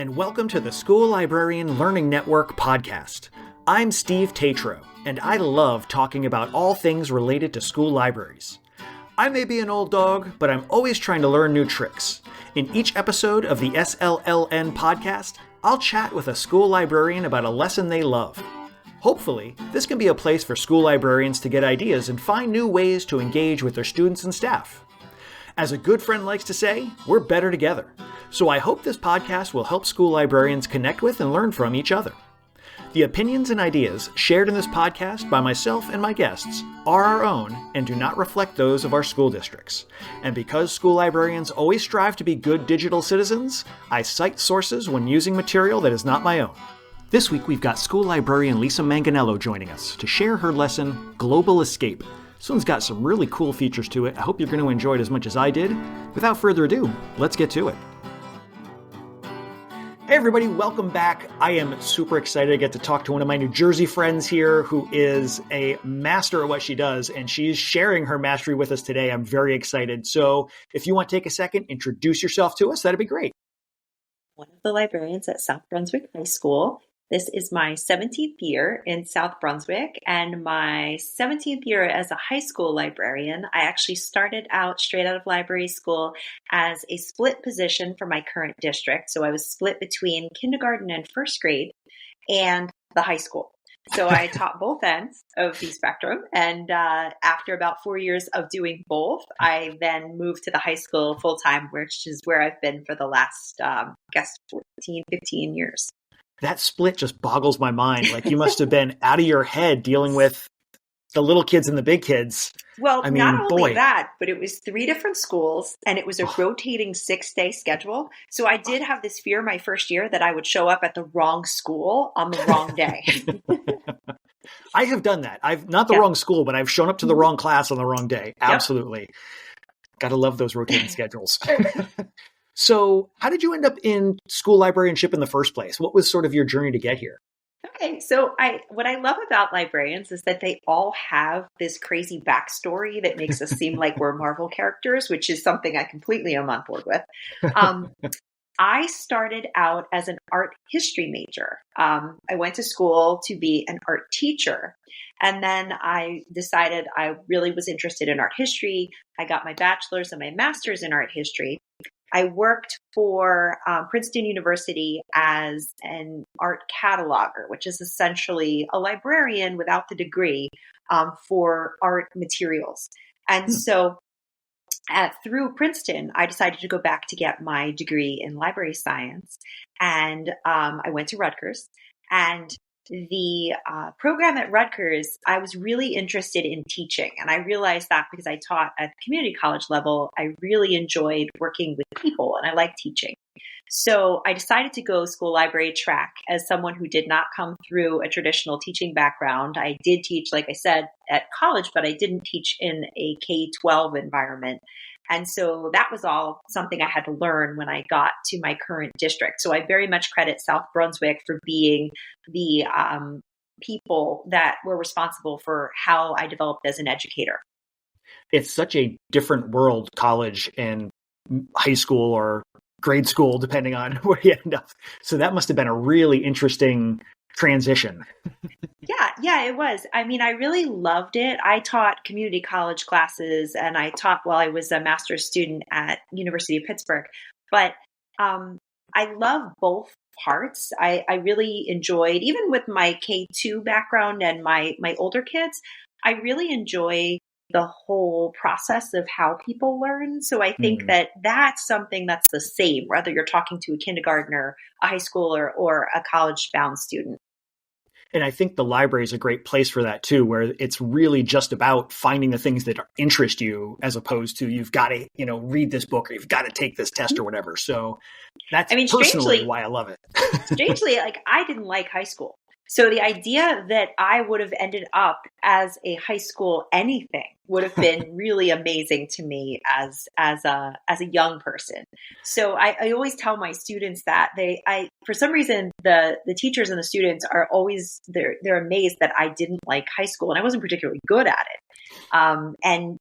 and welcome to the School Librarian Learning Network podcast. I'm Steve Tatro, and I love talking about all things related to school libraries. I may be an old dog, but I'm always trying to learn new tricks. In each episode of the SLLN podcast, I'll chat with a school librarian about a lesson they love. Hopefully, this can be a place for school librarians to get ideas and find new ways to engage with their students and staff. As a good friend likes to say, we're better together. So I hope this podcast will help school librarians connect with and learn from each other. The opinions and ideas shared in this podcast by myself and my guests are our own and do not reflect those of our school districts. And because school librarians always strive to be good digital citizens, I cite sources when using material that is not my own. This week we've got school librarian Lisa Manganello joining us to share her lesson, Global Escape. This one's got some really cool features to it. I hope you're going to enjoy it as much as I did. Without further ado, let's get to it. Hey everybody, welcome back. I am super excited to get to talk to one of my New Jersey friends here who is a master at what she does, and she's sharing her mastery with us today. I'm very excited. So if you want to take a second, introduce yourself to us, that'd be great. One of the librarians at South Brunswick High School. This is my 17th year in South Brunswick and my 17th year as a high school librarian. I actually started out straight out of library school as a split position for my current district. So I was split between kindergarten and first grade and the high school. So I taught both ends of the spectrum. And after about 4 years of doing both, I then moved to the high school full time, which is where I've been for the last, 14, 15 years. That split just boggles my mind. Like you must have been out of your head dealing with the little kids and the big kids. Well, I mean, not only that, but it was 3 different schools and it was a rotating 6-day schedule. So I did have this fear my first year that I would show up at the wrong school on the wrong day. I have done that. I've not the wrong school, but I've shown up to the wrong class on the wrong day. Absolutely. Gotta love those rotating schedules. So how did you end up in school librarianship in the first place? What was sort of your journey to get here? Okay, so what I love about librarians is that they all have this crazy backstory that makes us seem like we're Marvel characters, which is something I completely am on board with. I started out as an art history major. I went to school to be an art teacher. And then I decided I really was interested in art history. I got my bachelor's and my master's in art history. I worked for Princeton University as an art cataloger, which is essentially a librarian without the degree for art materials. And so through Princeton, I decided to go back to get my degree in library science. And I went to Rutgers. And the program at Rutgers, I was really interested in teaching. And I realized that because I taught at the community college level, I really enjoyed working with people and I like teaching. So I decided to go school library track as someone who did not come through a traditional teaching background. I did teach, like I said, at college, but I didn't teach in a K-12 environment. And so that was all something I had to learn when I got to my current district. So I very much credit South Brunswick for being the people that were responsible for how I developed as an educator. It's such a different world, college and high school or grade school, depending on where you end up. So that must have been a really interesting transition. Yeah, it was. I mean, I really loved it. I taught community college classes and I taught while I was a master's student at University of Pittsburgh. But I love both parts. I really enjoyed, even with my K-2 background and my older kids, I really enjoy the whole process of how people learn. So I think that that's something that's the same, whether you're talking to a kindergartner, a high schooler, or a college-bound student. And I think the library is a great place for that too, where it's really just about finding the things that interest you as opposed to you've got to, read this book or you've got to take this test or whatever. So that's personally why I love it. Strangely, I didn't like high school. So the idea that I would have ended up as a high school anything would have been really amazing to me as a young person. So I always tell my students that for some reason the teachers and the students are always they're amazed that I didn't like high school and I wasn't particularly good at it. And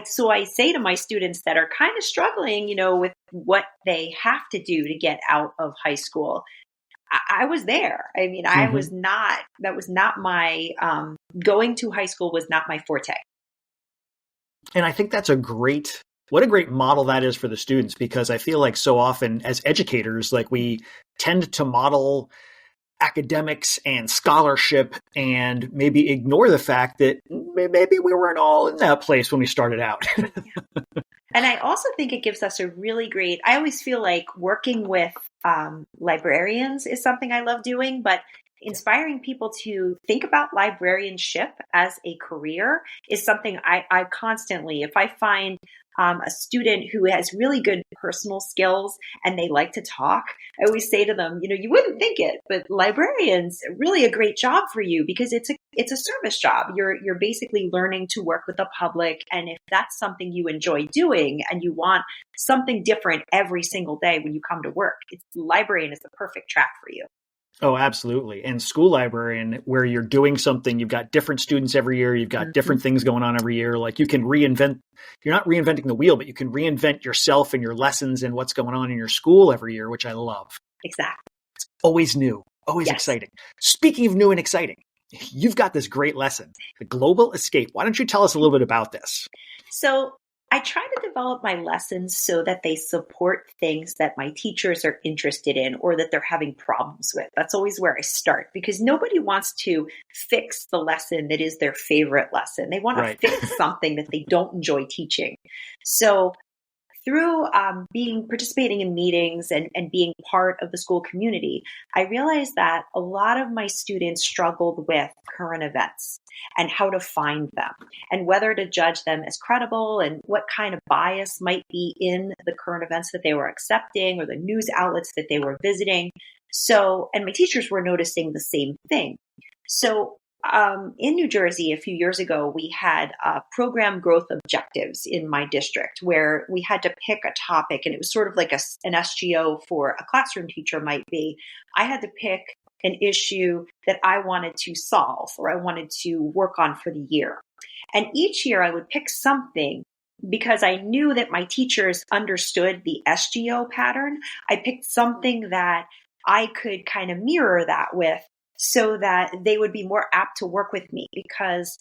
so I say to my students that are kind of struggling, with what they have to do to get out of high school. I was there. I mean, that was not my, going to high school was not my forte. And I think that's what a great model that is for the students, because I feel like so often as educators, like we tend to model academics and scholarship and maybe ignore the fact that maybe we weren't all in that place when we started out. And I also think it gives us I always feel like working with librarians is something I love doing, but inspiring people to think about librarianship as a career is something I constantly, if I find a student who has really good personal skills and they like to talk, I always say to them, you wouldn't think it, but librarians are really a great job for you because it's a service job. You're basically learning to work with the public. And if that's something you enjoy doing and you want something different every single day when you come to work, librarian is the perfect track for you. Oh, absolutely. And school librarian, where you're doing something, you've got different students every year, you've got different things going on every year. Like you can you're not reinventing the wheel, but you can reinvent yourself and your lessons and what's going on in your school every year, which I love. Exactly. It's always new, always exciting. Speaking of new and exciting, you've got this great lesson, the global escape. Why don't you tell us a little bit about this? So I try to develop my lessons so that they support things that my teachers are interested in or that they're having problems with. That's always where I start, because nobody wants to fix the lesson that is their favorite lesson. They want to fix something that they don't enjoy teaching. So through participating in meetings and being part of the school community, I realized that a lot of my students struggled with current events and how to find them and whether to judge them as credible and what kind of bias might be in the current events that they were accepting or the news outlets that they were visiting. So, and my teachers were noticing the same thing. So in New Jersey, a few years ago, we had program growth objectives in my district where we had to pick a topic, and it was sort of like an SGO for a classroom teacher might be. I had to pick an issue that I wanted to solve or I wanted to work on for the year. And each year I would pick something because I knew that my teachers understood the SGO pattern. I picked something that I could kind of mirror that with, so that they would be more apt to work with me because,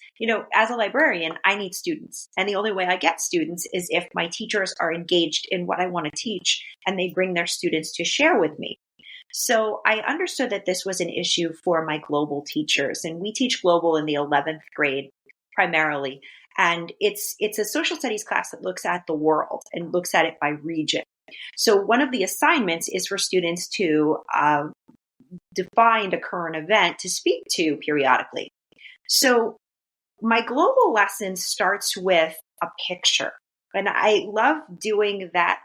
as a librarian, I need students. And the only way I get students is if my teachers are engaged in what I want to teach and they bring their students to share with me. So I understood that this was an issue for my global teachers. And we teach global in the 11th grade primarily. And it's a social studies class that looks at the world and looks at it by region. So one of the assignments is for students to defined a current event to speak to periodically. So my global lesson starts with a picture. And I love doing that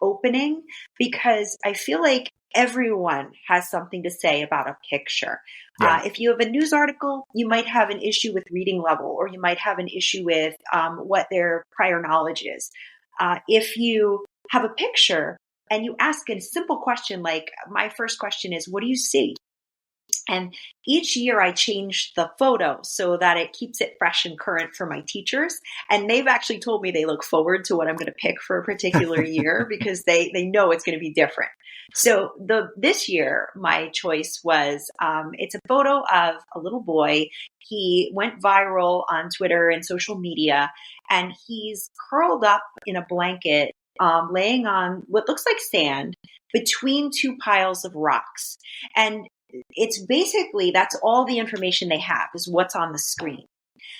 opening because I feel like everyone has something to say about a picture. Yeah. If you have a news article, you might have an issue with reading level, or you might have an issue with what their prior knowledge is. If you have a picture, and you ask a simple question like, my first question is, what do you see? And each year I change the photo so that it keeps it fresh and current for my teachers. And they've actually told me they look forward to what I'm going to pick for a particular year because they know it's going to be different. So this year, my choice was, it's a photo of a little boy. He went viral on Twitter and social media, and he's curled up in a blanket, laying on what looks like sand between two piles of rocks. And it's basically, that's all the information they have is what's on the screen.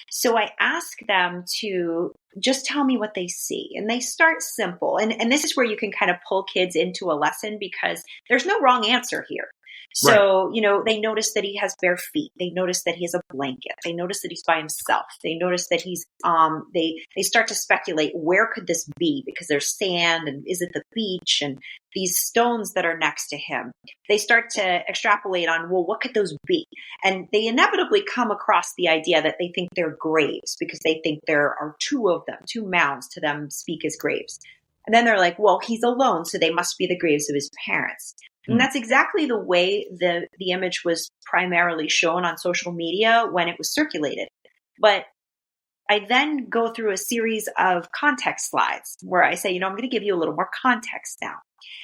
So I ask them to just tell me what they see. And they start simple. And this is where you can kind of pull kids into a lesson because there's no wrong answer here. So, they notice that he has bare feet. They notice that he has a blanket. They notice that he's by himself. They notice that he's, they start to speculate, where could this be? Because there's sand, and is it the beach? And these stones that are next to him. They start to extrapolate on, well, what could those be? And they inevitably come across the idea that they think they're graves because they think there are two of them, two mounds to them speak as graves. And then they're like, well, he's alone, so they must be the graves of his parents. And that's exactly the way the image was primarily shown on social media when it was circulated. But I then go through a series of context slides where I say, I'm going to give you a little more context now.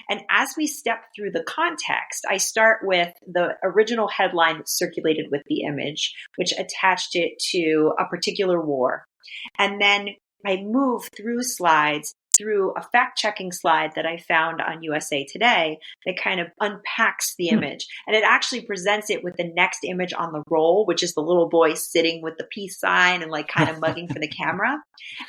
And as we step through the context, I start with the original headline that circulated with the image, which attached it to a particular war. And then I move through slides through a fact-checking slide that I found on USA Today that kind of unpacks the image. And it actually presents it with the next image on the roll, which is the little boy sitting with the peace sign and like kind of mugging for the camera.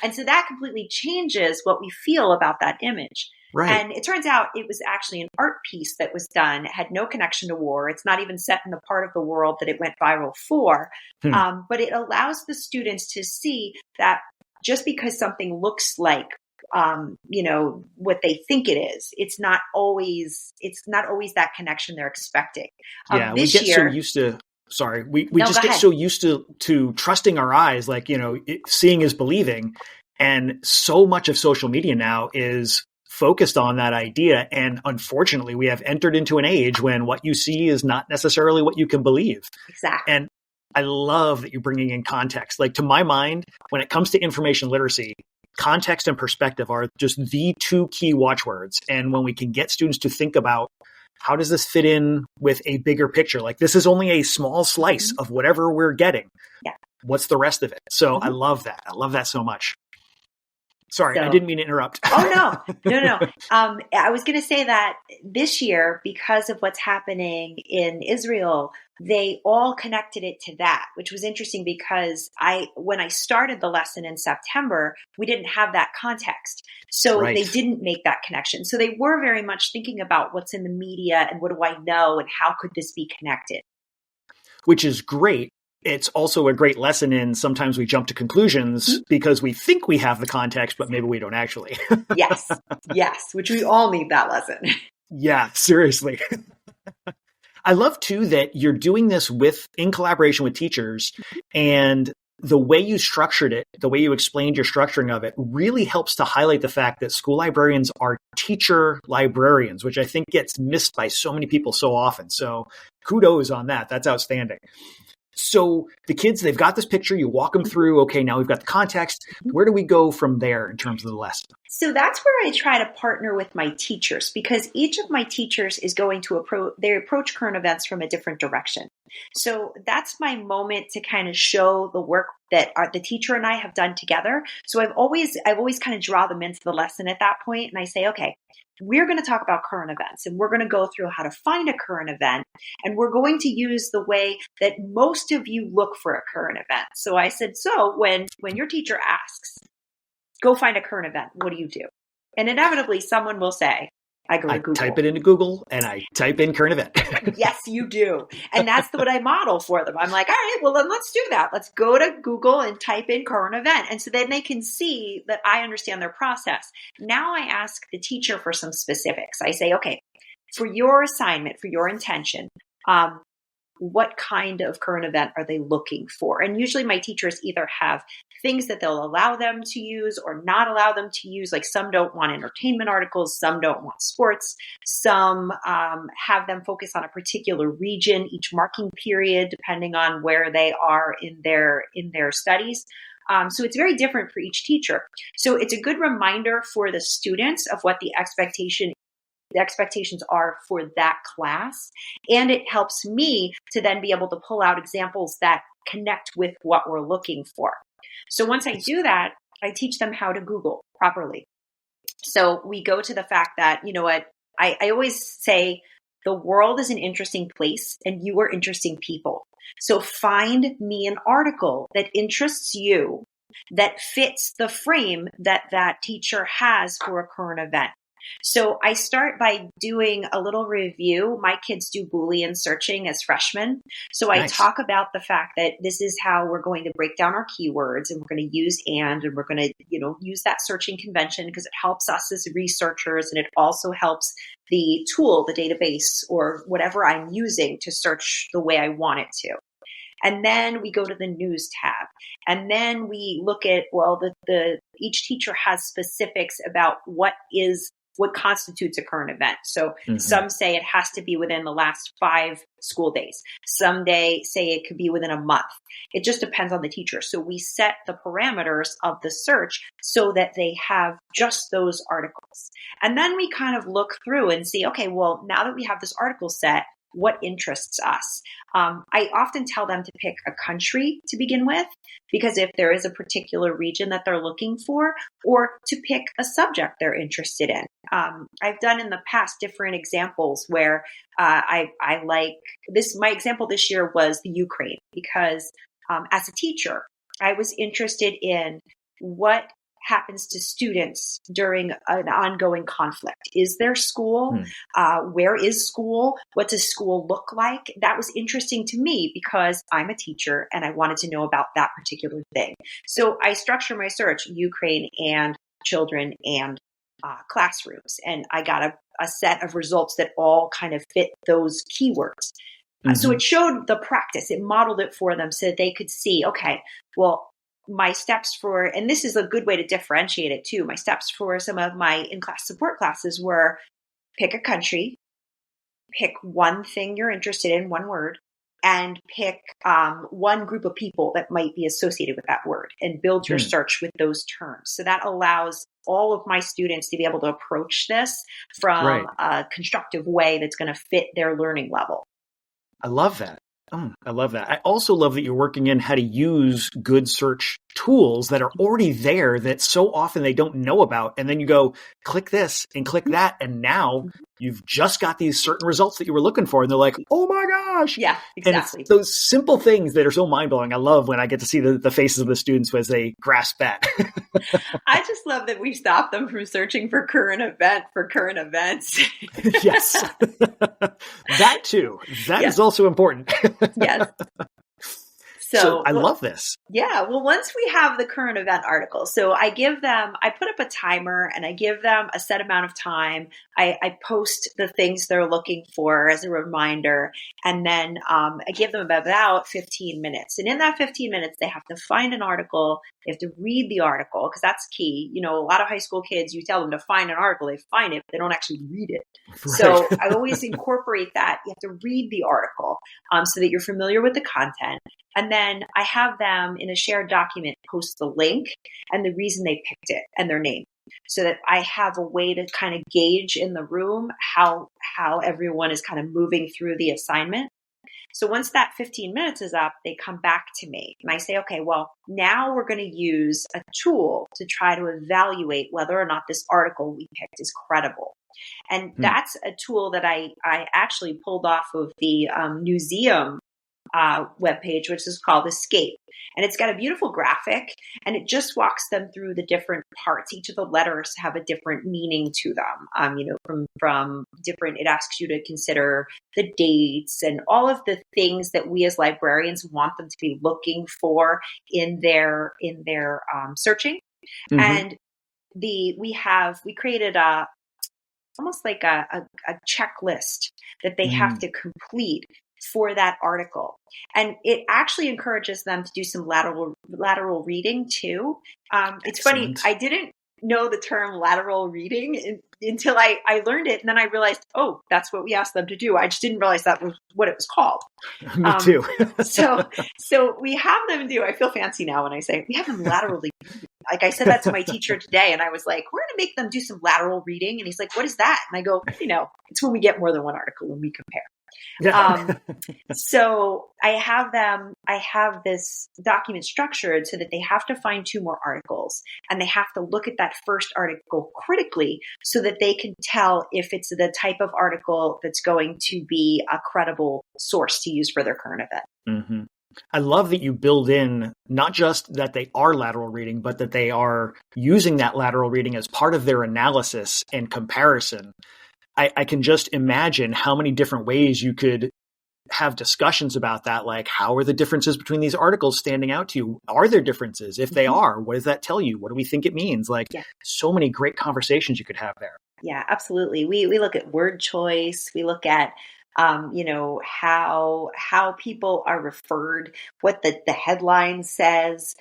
And so that completely changes what we feel about that image. Right. And it turns out it was actually an art piece that was done. It had no connection to war. It's not even set in the part of the world that it went viral for. But it allows the students to see that just because something looks like what they think it is, it's not always that connection they're expecting. Yeah, this we get year, so used to. Sorry, we just get so used to trusting our eyes, like seeing is believing, and so much of social media now is focused on that idea. And unfortunately, we have entered into an age when what you see is not necessarily what you can believe. Exactly. And I love that you're bringing in context. Like, to my mind, when it comes to information literacy, context and perspective are just the two key watchwords. And when we can get students to think about, how does this fit in with a bigger picture? Like, this is only a small slice of whatever we're getting. Yeah. What's the rest of it? So I love that. I love that so much. Sorry, I didn't mean to interrupt. Oh, no. I was going to say that this year, because of what's happening in Israel, they all connected it to that, which was interesting because when I started the lesson in September, we didn't have that context. So They didn't make that connection. So they were very much thinking about what's in the media and what do I know and how could this be connected? Which is great. It's also a great lesson in sometimes we jump to conclusions because we think we have the context, but maybe we don't actually. Yes, which we all need that lesson. Yeah, seriously. I love too that you're doing this in collaboration with teachers, and the way you structured it, the way you explained your structuring of it really helps to highlight the fact that school librarians are teacher librarians, which I think gets missed by so many people so often. So kudos on that. That's outstanding. So the kids, they've got this picture, you walk them through, okay, now we've got the context. Where do we go from there in terms of the lesson? So that's where I try to partner with my teachers, because each of my teachers is going to approach current events from a different direction. So that's my moment to kind of show the work that the teacher and I have done together. So I've always kind of draw them into the lesson at that point, and I say, okay, we're going to talk about current events, and we're going to go through how to find a current event, and we're going to use the way that most of you look for a current event. So I said, so when your teacher asks, go find a current event, what do you do? And inevitably someone will say, I go to Google. Type it into Google and I type in current event. Yes, you do. And that's what I model for them. I'm like, all right, well, then let's do that. Let's go to Google and type in current event. And so then they can see that I understand their process. Now I ask the teacher for some specifics. I say, okay, for your assignment, for your intention, what kind of current event are they looking for? And usually my teachers either have things that they'll allow them to use or not allow them to use. Like some don't want entertainment articles, some don't want sports, some have them focus on a particular region each marking period, depending on where they are in their studies. So it's very different for each teacher. So it's a good reminder for the students of what the expectations are for that class. And it helps me to then be able to pull out examples that connect with what we're looking for. So once I do that, I teach them how to Google properly. So we go to the fact that, you know what, I always say the world is an interesting place and you are interesting people. So find me an article that interests you, that fits the frame that teacher has for a current event. So I start by doing a little review. My kids do Boolean searching as freshmen. So I talk about the fact that this is how we're going to break down our keywords, and we're going to use and we're going to, use that searching convention because it helps us as researchers, and it also helps the tool, the database, or whatever I'm using to search the way I want it to. And then we go to the news tab. And then we look at, each teacher has specifics about what is what constitutes a current event. So Mm-hmm. some say it has to be within the last 5 school days. Some say it could be within a month. It just depends on the teacher. So we set the parameters of the search so that they have just those articles. And then we kind of look through and see, okay, well, now that we have this article set, what interests us? I often tell them to pick a country to begin with, because if there is a particular region that they're looking for, or to pick a subject they're interested in. I've done in the past different examples where I like this. My example this year was the Ukraine, because as a teacher, I was interested in what happens to students during an ongoing conflict. Is there school? Where is school? What does school look like? That was interesting to me because I'm a teacher and I wanted to know about that particular thing. So I structure my search, Ukraine and children and classrooms. And I got a set of results that all kind of fit those keywords. So it showed the practice. It modeled it for them so that they could see, okay, well, my steps for, and this is a good way to differentiate it too. My steps for some of my in-class support classes were pick a country, pick one thing you're interested in, one word, and pick one group of people that might be associated with that word and build your search with those terms. So that allows all of my students to be able to approach this from a constructive way that's going to fit their learning level. I love that. I love that. I also love that you're working in how to use good search tools that are already there that so often they don't know about. And then you go, click this and click that. And now you've just got these certain results that you were looking for. And they're like, oh my gosh. Yeah, exactly. And it's those simple things that are so mind blowing. I love when I get to see the faces of the students as they grasp that. I just love that we stop them from searching for current events. Yes. That too. That is also important. Yes. So I love this. Yeah. Well, once we have the current event article, so I put up a timer and I give them a set amount of time. I post the things they're looking for as a reminder. And then I give them about 15 minutes. And in that 15 minutes, they have to find an article. They have to read the article because that's key. You know, a lot of high school kids, you tell them to find an article, they find it, but they don't actually read it. Right. So I always incorporate that. You have to read the article so that you're familiar with the content. And then I have them in a shared document post the link and the reason they picked it and their name, so that I have a way to kind of gauge in the room how everyone is kind of moving through the assignment. So once that 15 minutes is up, they come back to me and I say, okay, well, now we're going to use a tool to try to evaluate whether or not this article we picked is credible. And that's a tool that I actually pulled off of the museum webpage, which is called Escape. And it's got a beautiful graphic and it just walks them through the different parts. Each of the letters have a different meaning to them. From different, it asks you to consider the dates and all of the things that we as librarians want them to be looking for in their searching. And we created almost like a checklist that they have to complete for that article. And it actually encourages them to do some lateral reading too. It's funny, I didn't know the term lateral reading until I learned it. And then I realized, oh, that's what we asked them to do. I just didn't realize that was what it was called. Me too. So we have them do, I feel fancy now when I say we have them laterally. Like I said that to my teacher today and I was like, we're going to make them do some lateral reading. And he's like, what is that? And I go, it's when we get more than one article when we compare. Yeah. So I have this document structured so that they have to find 2 more articles and they have to look at that first article critically so that they can tell if it's the type of article that's going to be a credible source to use for their current event. I love that you build in not just that they are lateral reading, but that they are using that lateral reading as part of their analysis and comparison. I can just imagine how many different ways you could have discussions about that. Like, how are the differences between these articles standing out to you? Are there differences? If they are, what does that tell you? What do we think it means? Like, so many great conversations you could have there. Yeah, absolutely. We look at word choice. We look at how people are referred, what the headline says.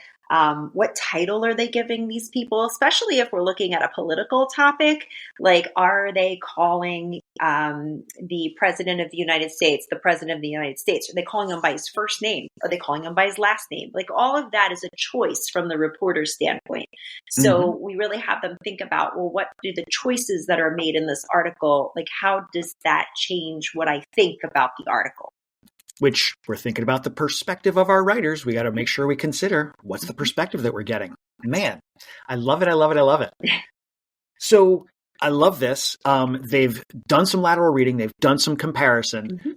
What title are they giving these people? Especially if we're looking at a political topic, like are they calling the President of the United States the President of the United States? Are they calling him by his first name? Are they calling him by his last name? Like all of that is a choice from the reporter's standpoint. So we really have them think about, well, what do the choices that are made in this article, like how does that change what I think about the article? Which we're thinking about the perspective of our writers. We got to make sure we consider what's the perspective that we're getting. Man, I love it. I love it. I love it. So I love this. They've done some lateral reading. They've done some comparison.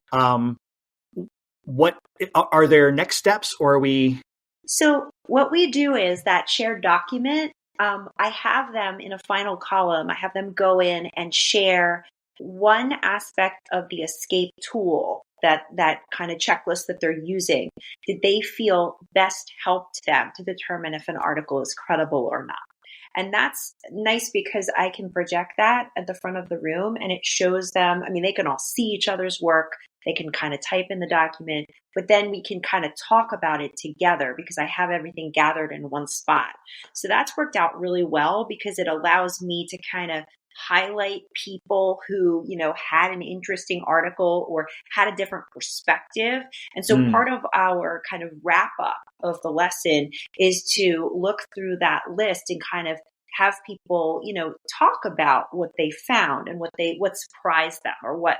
What are their next steps, or are we? So what we do is that shared document. I have them in a final column. I have them go in and share one aspect of the escape tool, that kind of checklist that they're using. Did they feel best helped them to determine if an article is credible or not? And that's nice because I can project that at the front of the room and it shows them, I mean, they can all see each other's work. They can kind of type in the document, but then we can kind of talk about it together because I have everything gathered in one spot. So that's worked out really well because it allows me to kind of highlight people who, had an interesting article or had a different perspective. And so part of our kind of wrap up of the lesson is to look through that list and kind of have people, talk about what they found and what surprised them or what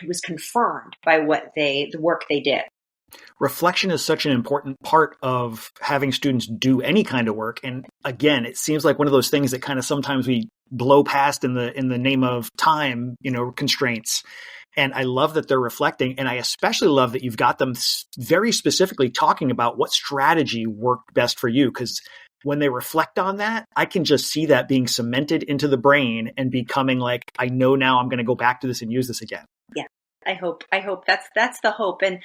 was confirmed by the work they did. Reflection is such an important part of having students do any kind of work. And again, it seems like one of those things that kind of sometimes we blow past in the name of time, constraints. And I love that they're reflecting. And I especially love that you've got them very specifically talking about what strategy worked best for you. Because when they reflect on that, I can just see that being cemented into the brain and becoming like, I know now I'm going to go back to this and use this again. Yeah. I hope that's the hope. And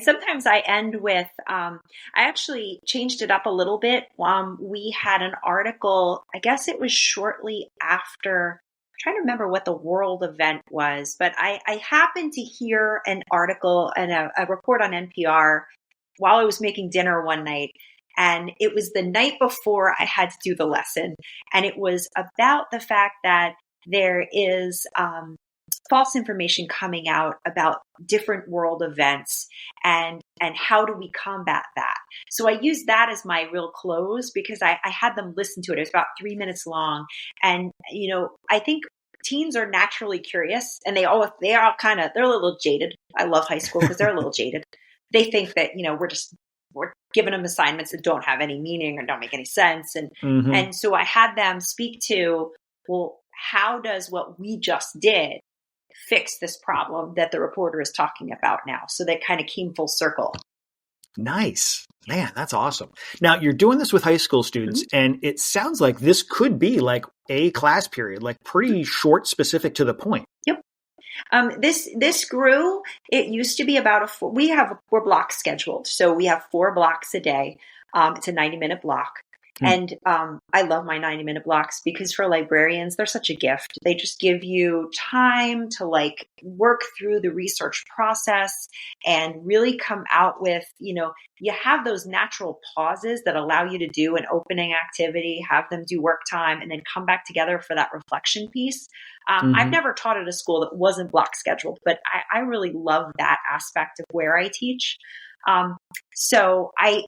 sometimes I end with, I actually changed it up a little bit. We had an article, I guess it was shortly after, I'm trying to remember what the world event was, but I happened to hear an article and a report on NPR while I was making dinner one night. And it was the night before I had to do the lesson. And it was about the fact that there is, false information coming out about different world events and how do we combat that? So I used that as my real close because I had them listen to it. It was about 3 minutes long. And, I think teens are naturally curious and they're a little jaded. I love high school because they're a little jaded. They think that, we're giving them assignments that don't have any meaning or don't make any sense. And so I had them speak to, well, how does what we just did fix this problem that the reporter is talking about now? So that kind of came full circle. Nice. Man, that's awesome. Now you're doing this with high school students and it sounds like this could be like a class period, like pretty short, specific to the point. Yep. This grew. It used to be about we're block scheduled. So we have 4 blocks a day. It's a 90-minute block. And I love my 90-minute blocks because for librarians, they're such a gift. They just give you time to work through the research process and really come out with, you have those natural pauses that allow you to do an opening activity, have them do work time, and then come back together for that reflection piece. I've never taught at a school that wasn't block scheduled, but I really love that aspect of where I teach. So I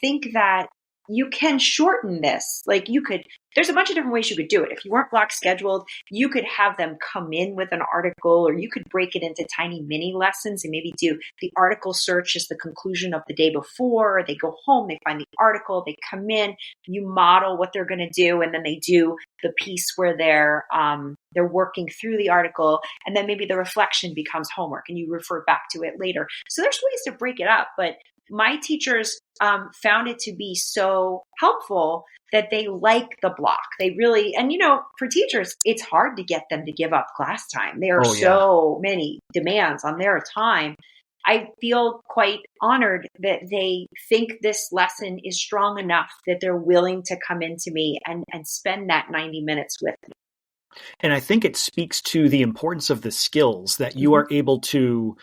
think that you can shorten this. There's a bunch of different ways you could do it. If you weren't block scheduled, you could have them come in with an article, or you could break it into tiny mini lessons and maybe do the article search as the conclusion of the day before. They go home, they find the article, they come in, you model what they're going to do, and then they do the piece where they're working through the article, and then maybe the reflection becomes homework and you refer back to it later. So there's ways to break it up, but my teachers found it to be so helpful that they like the block. They really, and for teachers, it's hard to get them to give up class time. There are so many demands on their time. I feel quite honored that they think this lesson is strong enough that they're willing to come into me and spend that 90 minutes with me. And I think it speaks to the importance of the skills that you are able to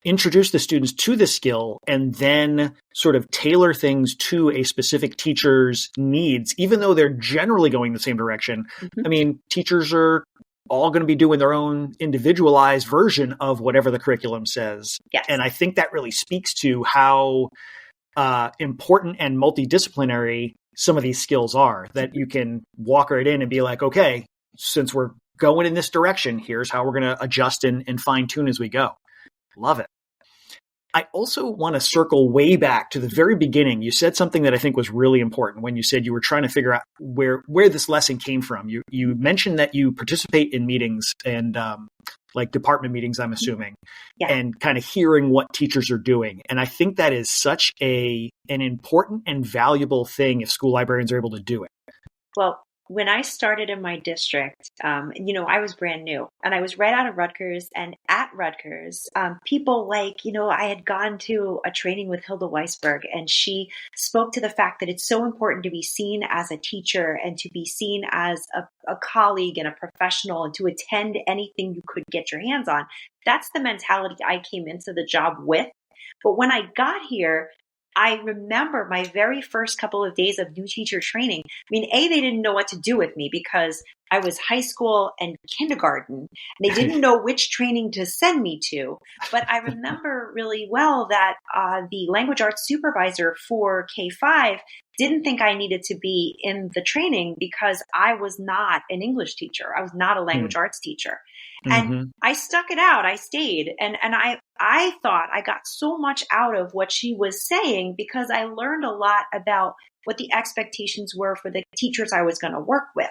introduce the students to the skill and then sort of tailor things to a specific teacher's needs, even though they're generally going the same direction. Mm-hmm. I mean, teachers are all going to be doing their own individualized version of whatever the curriculum says. Yes. And I think that really speaks to how important and multidisciplinary some of these skills are, that you can walk right in and be like, okay, since we're going in this direction, here's how we're going to adjust and fine tune as we go. Love it. I also want to circle way back to the very beginning. You said something that I think was really important when you said you were trying to figure out where this lesson came from. You mentioned that you participate in meetings and like department meetings, I'm assuming, and kind of hearing what teachers are doing. And I think that is such an important and valuable thing if school librarians are able to do it. Well, when I started in my district, I was brand new and I was right out of Rutgers, and at Rutgers, people I had gone to a training with Hilda Weisberg, and she spoke to the fact that it's so important to be seen as a teacher and to be seen as a colleague and a professional and to attend anything you could get your hands on. That's the mentality I came into the job with. But when I got here, I remember my very first couple of days of new teacher training. I mean, they didn't know what to do with me because I was high school and kindergarten. They didn't know which training to send me to. But I remember really well that the language arts supervisor for K-5 didn't think I needed to be in the training because I was not an English teacher. I was not a language arts teacher. And I stuck it out. I stayed. And I thought I got so much out of what she was saying because I learned a lot about what the expectations were for the teachers I was going to work with.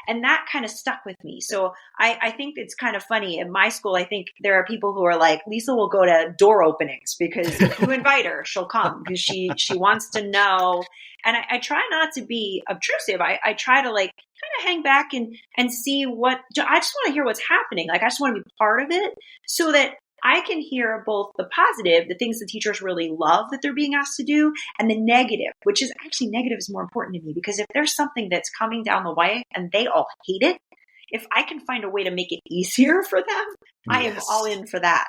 And that kind of stuck with me. So I think it's kind of funny. In my school, I think there are people who are like, Lisa will go to door openings because if you invite her, she'll come because she wants to know. And I try not to be obtrusive. I try to kind of hang back and see I just want to hear what's happening. I just want to be part of it so that I can hear both the positive, the things the teachers really love that they're being asked to do, and the negative, which is actually negative is more important to me because if there's something that's coming down the way and they all hate it, if I can find a way to make it easier for them, I am all in for that.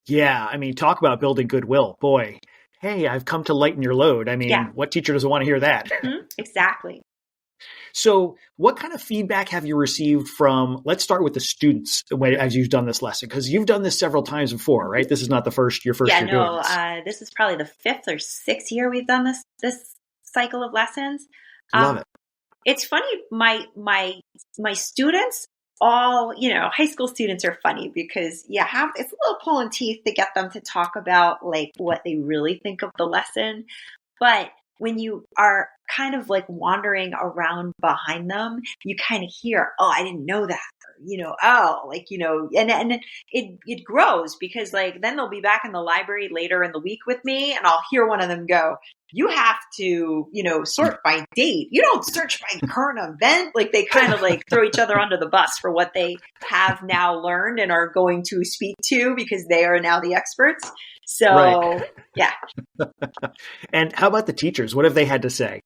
Yeah. I mean, talk about building goodwill. Boy, hey, I've come to lighten your load. I mean, what teacher doesn't want to hear that? Exactly. So what kind of feedback have you received from, let's start with the students as you've done this lesson, because you've done this several times before, right? This is not your first year doing this. This is probably the 5th or 6th year we've done this cycle of lessons. Love it. It's funny. My students all, high school students are funny because it's a little pulling teeth to get them to talk about what they really think of the lesson. But when you are kind of wandering around behind them, you kind of hear, oh, I didn't know that. And it grows because then they'll be back in the library later in the week with me and I'll hear one of them go, you have to, sort by date. You don't search by current event. They kind of throw each other under the bus for what they have now learned and are going to speak to because they are now the experts. So, right. Yeah. And how about the teachers? What have they had to say?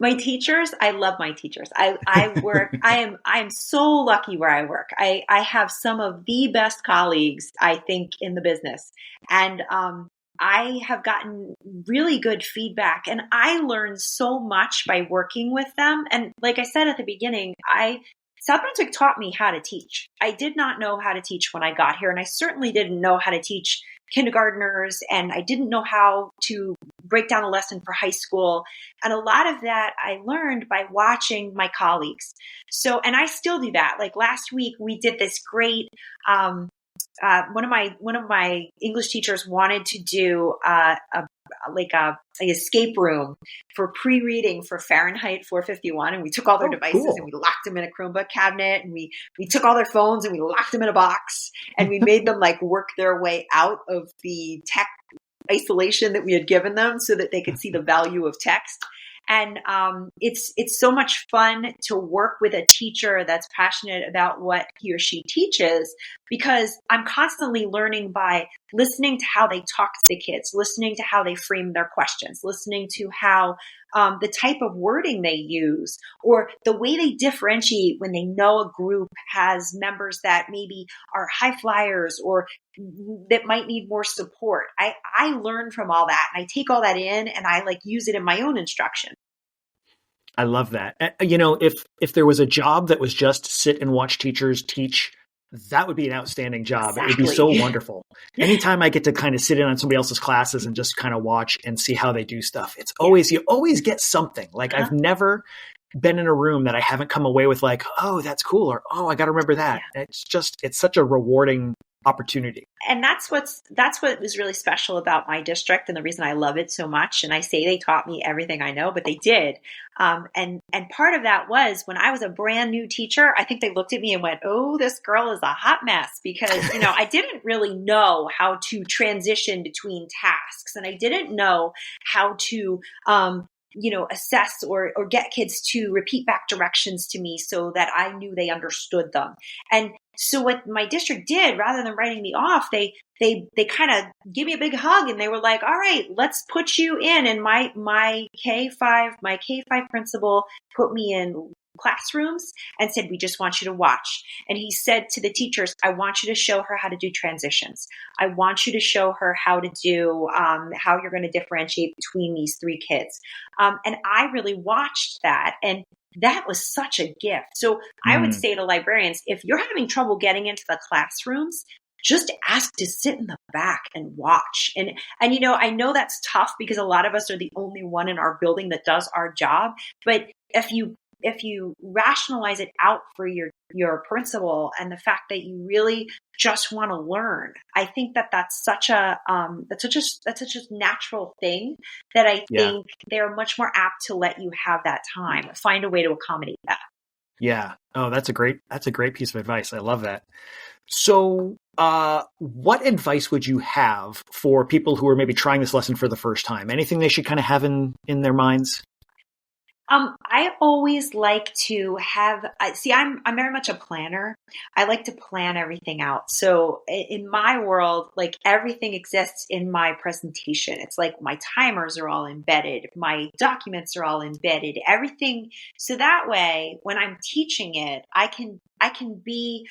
My teachers, I love my teachers. I am so lucky where I work. I have some of the best colleagues, I think, in the business. And I have gotten really good feedback and I learned so much by working with them. And like I said at the beginning, South Brunswick taught me how to teach. I did not know how to teach when I got here, and I certainly didn't know how to teach kindergartners, and I didn't know how to break down a lesson for high school. And a lot of that I learned by watching my colleagues. So, and I still do that. Last week, we did this great, one of my English teachers wanted to do an escape room for pre-reading for Fahrenheit 451, and we took all their devices and we locked them in a Chromebook cabinet, and we took all their phones and we locked them in a box, and we made them work their way out of the tech isolation that we had given them so that they could see the value of text. And it's so much fun to work with a teacher that's passionate about what he or she teaches because I'm constantly learning by listening to how they talk to the kids, listening to how they frame their questions, listening to how the type of wording they use, or the way they differentiate when they know a group has members that maybe are high flyers or that might need more support. I learn from all that, and I take all that in and I like use it in my own instruction. I love that. If there was a job that was just sit and watch teachers teach, that would be an outstanding job. Exactly. It would be so wonderful. Anytime I get to kind of sit in on somebody else's classes and just kind of watch and see how they do stuff, you always get something. Like I've never been in a room that I haven't come away with like, oh, that's cool. Or, oh, I got to remember that. Yeah. It's such a rewarding opportunity. And that's what was really special about my district and the reason I love it so much. And I say they taught me everything I know, but they did. And part of that was when I was a brand new teacher, I think they looked at me and went, oh, this girl is a hot mess, because, I didn't really know how to transition between tasks, and I didn't know how to, assess or get kids to repeat back directions to me so that I knew they understood them. And so what my district did, rather than writing me off, they kind of give me a big hug, and they were like, all right, let's put you in. And my K-5 principal put me in classrooms and said, we just want you to watch. And he said to the teachers, I want you to show her how to do transitions. I want you to show her how to do, how you're going to differentiate between these three kids. And I really watched that. And that was such a gift. So I would say to librarians, if you're having trouble getting into the classrooms, just ask to sit in the back and watch. And I know that's tough because a lot of us are the only one in our building that does our job. But if you rationalize it out for your principal and the fact that you really just want to learn, I think that's such a natural thing that I think they're much more apt to let you have that time, find a way to accommodate that. Yeah. Oh, that's a great piece of advice. I love that. So, what advice would you have for people who are maybe trying this lesson for the first time? Anything they should kind of have in their minds? I always like to have, I'm very much a planner. I like to plan everything out. So in my world, like everything exists in my presentation. It's like my timers are all embedded. My documents are all embedded, everything. So that way, when I'm teaching it, I can be,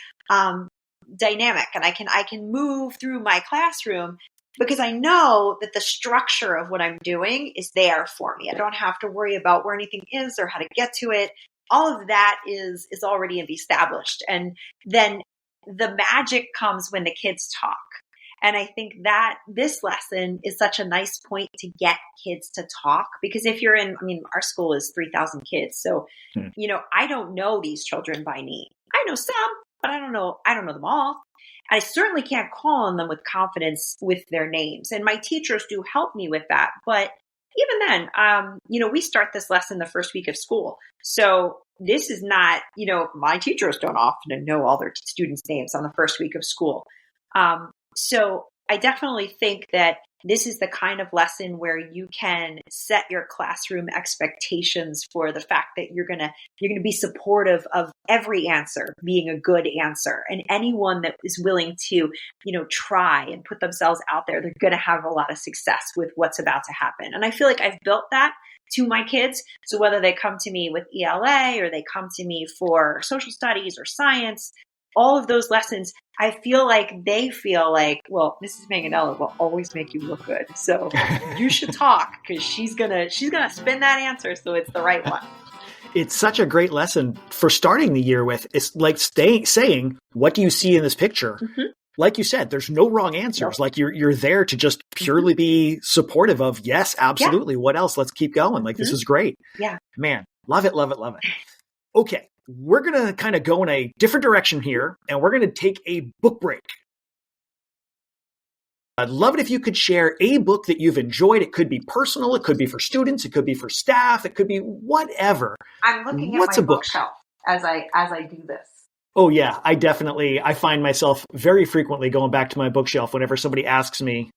dynamic, and I can move through my classroom, because I know that the structure of what I'm doing is there for me. I don't have to worry about where anything is or how to get to it. All of that is already established. And then the magic comes when the kids talk. And I think that this lesson is such a nice point to get kids to talk, because if you're our school is 3,000 kids. So, I don't know these children by name. I know some, but I don't know them all. I certainly can't call on them with confidence with their names. And my teachers do help me with that. But even then, we start this lesson the first week of school. So this is not, my teachers don't often know all their students' names on the first week of school. So I definitely think that this is the kind of lesson where you can set your classroom expectations for the fact that you're going to be supportive of every answer being a good answer. And anyone that is willing to, try and put themselves out there, they're going to have a lot of success with what's about to happen. And I feel like I've built that to my kids. So whether they come to me with ELA or they come to me for social studies or science, all of those lessons, I feel like they feel like, well, Mrs. Manganello will always make you look good. So you should talk, because she's gonna spin that answer so it's the right one. It's such a great lesson for starting the year with. It's like saying, what do you see in this picture? Mm-hmm. Like you said, there's no wrong answers. No. Like you're there to just purely be supportive of, yes, absolutely. Yeah. What else? Let's keep going. Like, this is great. Yeah. Man, love it, love it, love it. Okay. We're going to kind of go in a different direction here, and we're going to take a book break. I'd love it if you could share a book that you've enjoyed. It could be personal. It could be for students. It could be for staff. It could be whatever. I'm looking at my bookshelf as I do this. Oh, yeah. I find myself very frequently going back to my bookshelf whenever somebody asks me,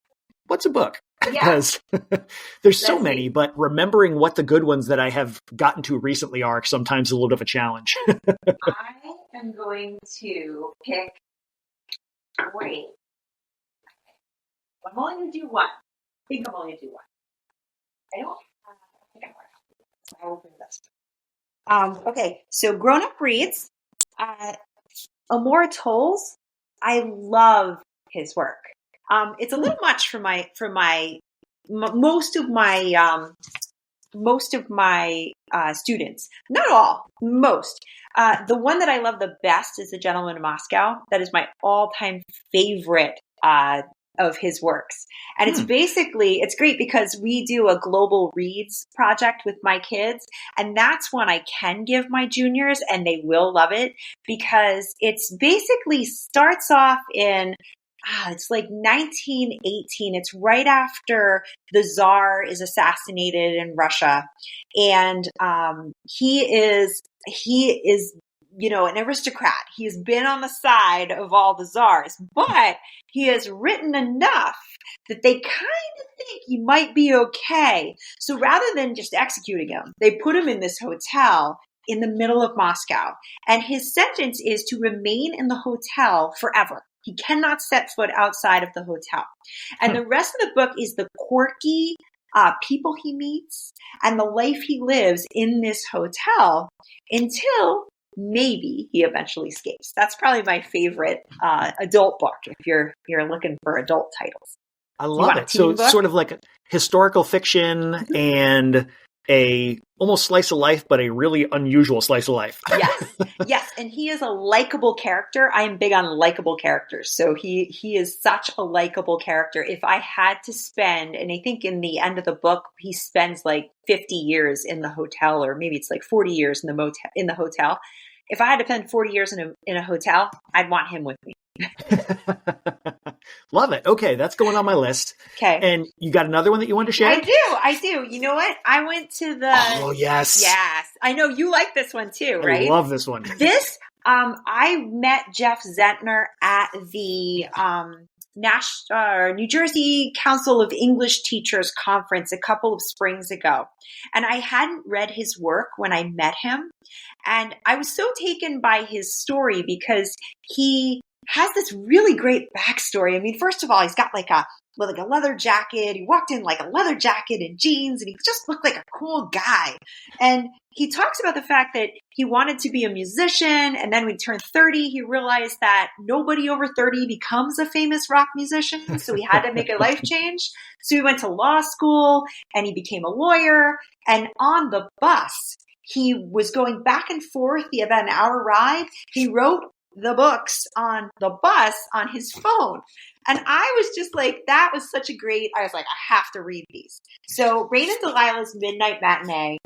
what's a book? Because there's so many, but remembering what the good ones that I have gotten to recently are sometimes a little bit of a challenge. I am going to pick, wait, I'm only going to do one. I think I'm only going to do one. I think I will bring this. Okay, so Grown Up Reads. Amor Tolls, I love his work. It's a little much for most of my students. Not all, most. The one that I love the best is The Gentleman in Moscow. That is my all-time favorite of his works. And it's great because we do a global reads project with my kids. And that's one I can give my juniors and they will love it because it's basically starts off in it's like 1918. It's right after the Tsar is assassinated in Russia. And he is an aristocrat. He's been on the side of all the czars, but he has written enough that they kind of think he might be okay. So rather than just executing him, they put him in this hotel in the middle of Moscow. And his sentence is to remain in the hotel forever. He cannot set foot outside of the hotel. And the rest of the book is the quirky people he meets and the life he lives in this hotel until maybe he eventually escapes. That's probably my favorite adult book if you're looking for adult titles. I love it. So it's sort of like a historical fiction and a almost slice of life, but a really unusual slice of life. Yes. And he is a likable character. I am big on likable characters. So he is such a likable character. If I had to spend, and I think in the end of the book, he spends like 50 years in the hotel, or maybe it's like 40 years in the hotel. If I had to spend 40 years in a hotel, I'd want him with me. Love it. Okay, that's going on my list. Okay. And you got another one that you want to share? I do. You know what? I went to the... Oh, yes. Yes. I know you like this one too, right? I love this one. I met Jeff Zentner at the New Jersey Council of English Teachers Conference a couple of springs ago. And I hadn't read his work when I met him. And I was so taken by his story because he has this really great backstory. I mean, first of all, he's got like a leather jacket. He walked in like a leather jacket and jeans, and he just looked like a cool guy. And he talks about the fact that he wanted to be a musician. And then when he turned 30, he realized that nobody over 30 becomes a famous rock musician. So he had to make a life change. So he went to law school and he became a lawyer. And on the bus, he was going back and forth. He had about an hour ride. He wrote the books on the bus on his phone. And I was just like, I was like, I have to read these. So Rain and Delilah's Midnight Matinee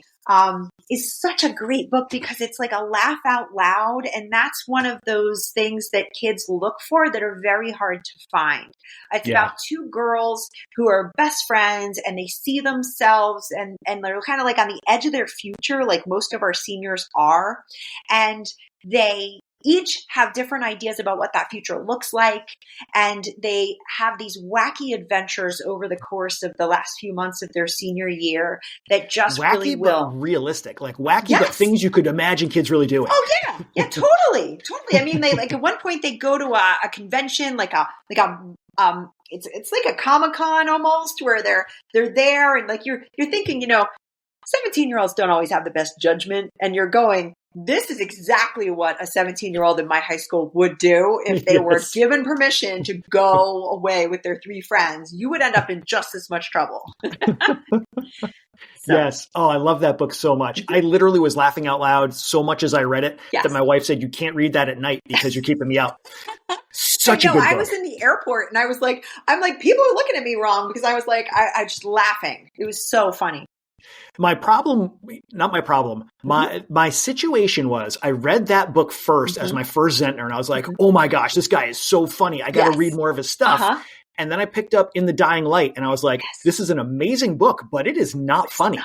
is such a great book because it's like a laugh out loud. And that's one of those things that kids look for that are very hard to find. It's about two girls who are best friends and they see themselves and they're kind of like on the edge of their future, like most of our seniors are. And they each have different ideas about what that future looks like. And they have these wacky adventures over the course of the last few months of their senior year that just wacky, really will. But realistic, like wacky, but things you could imagine kids really doing. Oh yeah. Yeah, totally. I mean, they like at one point they go to a convention, it's like a Comic-Con almost where they're there. And like, you're thinking, 17-year-olds don't always have the best judgment, and you're going, this is exactly what a 17-year-old in my high school would do if they were given permission to go away with their three friends. You would end up in just as much trouble. Yes. Oh, I love that book so much. I literally was laughing out loud so much as I read it that my wife said, you can't read that at night because you're keeping me out. Such a good book. I was in the airport and I was like, people are looking at me wrong because I was like, I just laughing. It was so funny. My situation was I read that book first as my first Zentner, and I was like, oh my gosh, this guy is so funny. I got to read more of his stuff. And then I picked up In the Dying Light, and I was like, this is an amazing book, but it is not funny.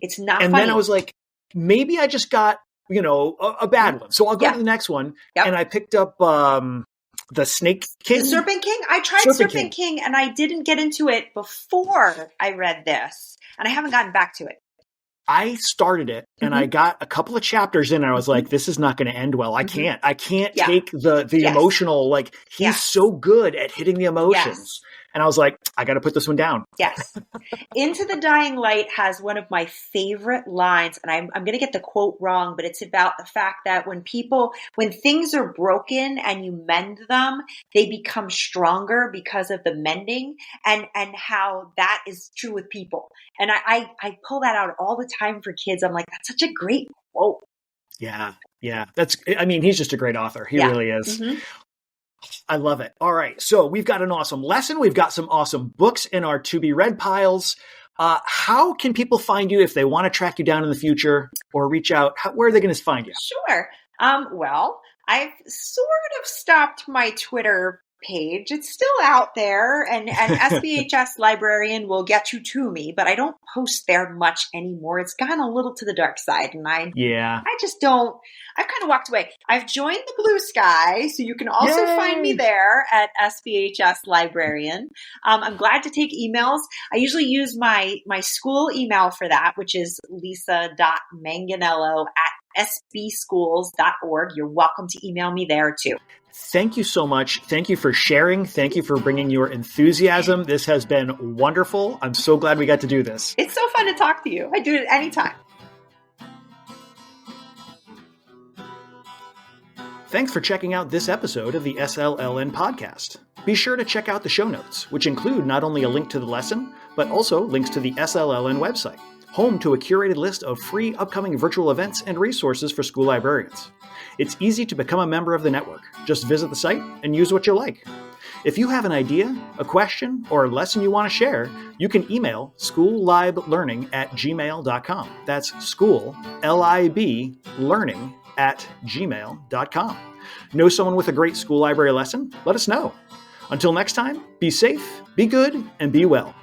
It's not funny. And then I was like, maybe I just got, a bad one. So I'll go to the next one. Yep. And I picked up the Snake King. The Serpent King? I tried Serpent King, and I didn't get into it before I read this. And I haven't gotten back to it. I started it and I got a couple of chapters in and I was like, this is not going to end well. I can't take the emotional, like he's so good at hitting the emotions. And I was like, I got to put this one down. Yes. Into the Dying Light has one of my favorite lines, and I'm going to get the quote wrong, but it's about the fact that when things are broken and you mend them, they become stronger because of the mending, and how that is true with people. And I pull that out all the time for kids. I'm like, that's such a great quote. Yeah. He's just a great author. He really is. Mm-hmm. I love it. All right. So we've got an awesome lesson. We've got some awesome books in our to be read piles. How can people find you if they want to track you down in the future or reach out? Where are they going to find you? Sure. Well, I've sort of stopped my Twitter page. It's still out there, and SBHS Librarian will get you to me, but I don't post there much anymore. It's gone a little to the dark side, and I just don't. I've kind of walked away. I've joined the Blue Sky, so you can also find me there at SBHS Librarian. I'm glad to take emails. I usually use my school email for that, which is lisa.manganello@sbschools.org. You're welcome to email me there too. Thank you so much. Thank you for sharing. Thank you for bringing your enthusiasm. This has been wonderful. I'm so glad we got to do this. It's so fun to talk to you. I do it anytime. Thanks for checking out this episode of the SLLN podcast. Be sure to check out the show notes, which include not only a link to the lesson, but also links to the SLLN website, home to a curated list of free upcoming virtual events and resources for school librarians. It's easy to become a member of the network. Just visit the site and use what you like. If you have an idea, a question, or a lesson you want to share, you can email schoolliblearning@gmail.com. That's school, L-I-B, learning@gmail.com. Know someone with a great school library lesson? Let us know. Until next time, be safe, be good, and be well.